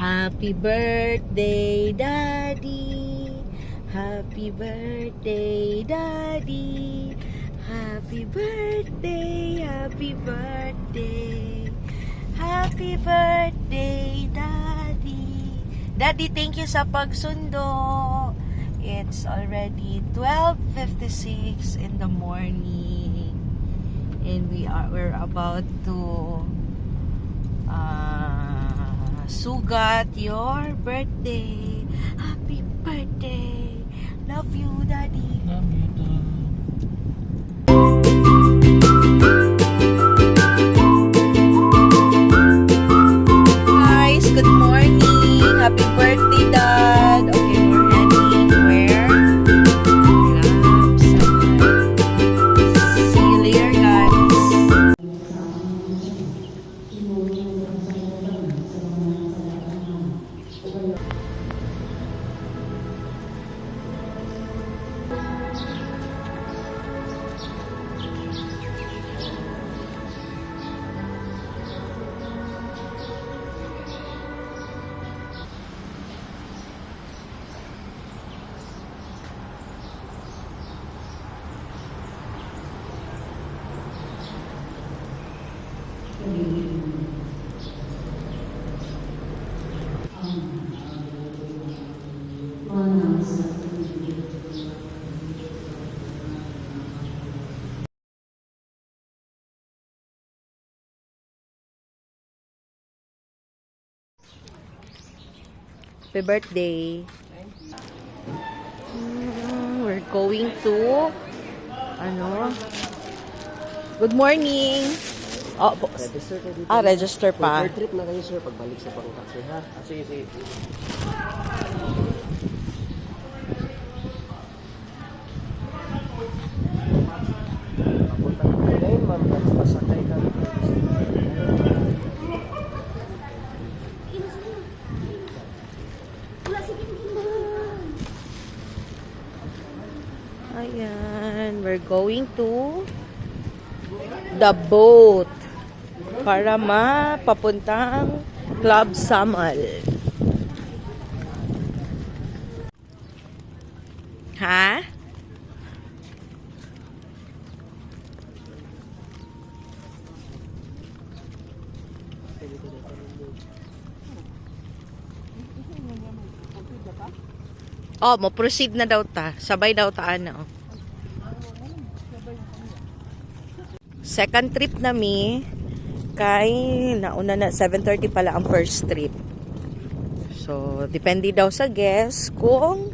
Happy birthday, Daddy. Happy birthday, Daddy. Happy birthday, happy birthday. Happy birthday, Daddy. Daddy, thank you sa pagsundo. It's already 12:56 in the morning. And we're about to sugat your birthday. Happy birthday. Love you, Daddy. Love you too. Guys, good morning. Happy birthday, Dad. Okay, we're heading where? Club Summer. See you later, guys. Happy birthday. We're going to good morning. Oh, Register kayo dito. register pa. Per trip na kayo, sir, pagbalik sa pang-taxi, ha? Sige, sige. Papunta ka na ngayon, ma'am. Pasakay ka. Ayan, we're going to the boat para mapapuntang Club Samal. Ha? Oh, mo proceed na daw ta. Sabay daw ta ano. Second trip na mi kay nauna na 7:30 pala ang first trip. So, depende daw sa guest kung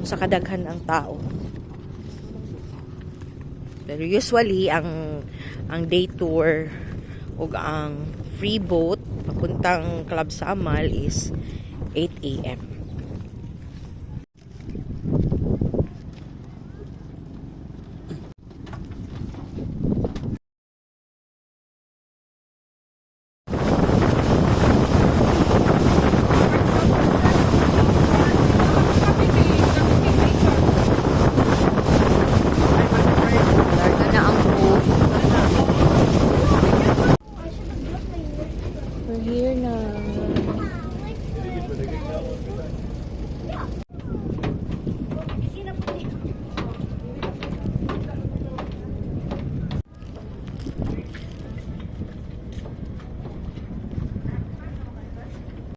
sa kadaghan ang tao. Pero usually ang day tour o ang free boat papuntang Club Samal is 8 a.m. Larga na ang boat. We're here na.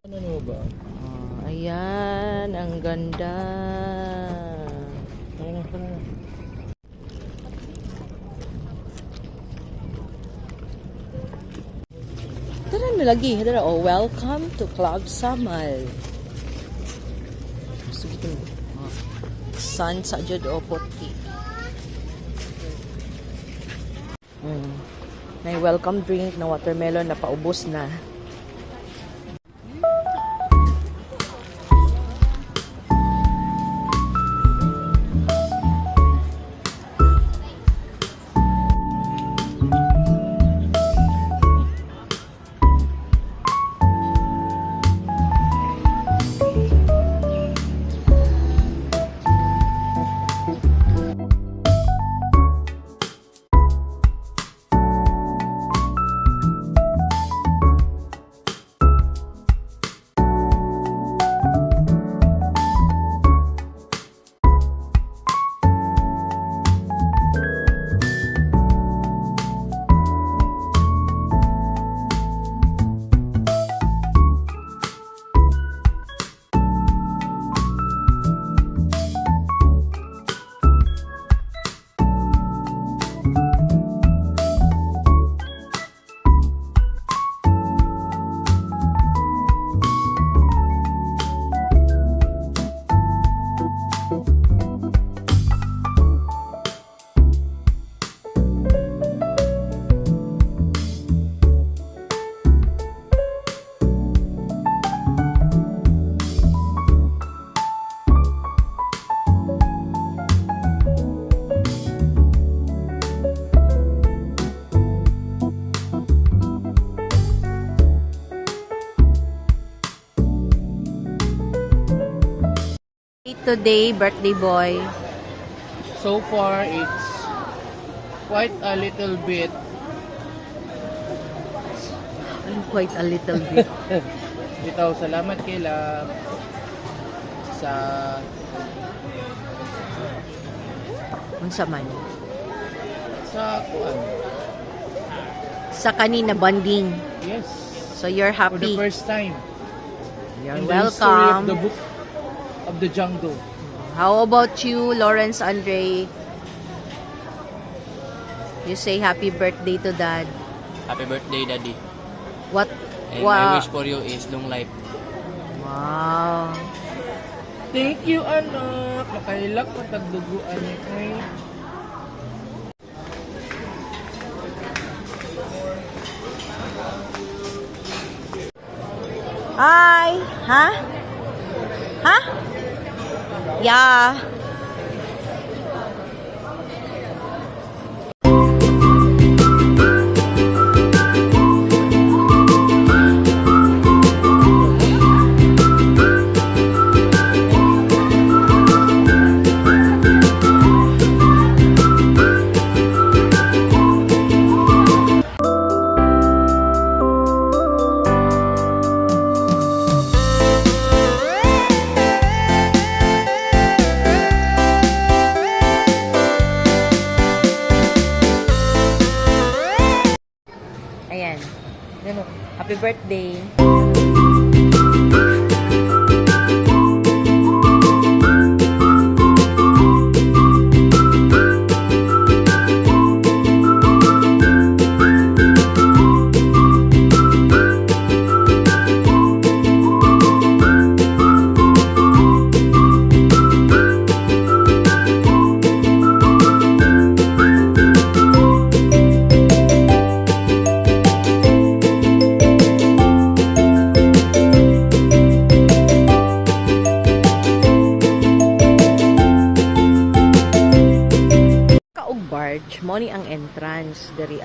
Ano ba? Ayan, ang ganda. Ano na? Tara na lagi. Tara, oh, welcome to Club Samal. Sige mo. Sun sa jud o puti. May welcome drink na watermelon na paubos na. today, birthday boy? So far, it's quite a little bit. Quite a little bit. Bitaw, salamat kay Love sa Unsa man? kuan. Sa kanina bonding. Yes. So you're For the happy. first time You're in the history of welcome. the book of the jungle. How about you, Lawrence Andre? You say happy birthday to dad. Happy birthday, Daddy. What? And Wow. my wish for you is long life. Wow. Thank you, anak. Makailak matagduguan ni kay. Hi. Ha? Ha? Yeah. Ayan. Happy birthday. Kaog barge, mo ni ang entrance diri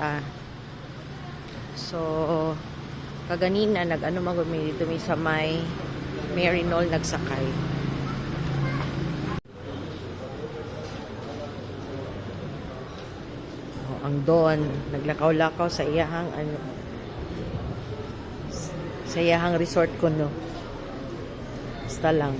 So kaganina nag-ano magumi dito mi sa may Marinol nagsakay. Ang Don naglakaw-lakaw sa iyahang sa iyahang resort kuno. Basta lang.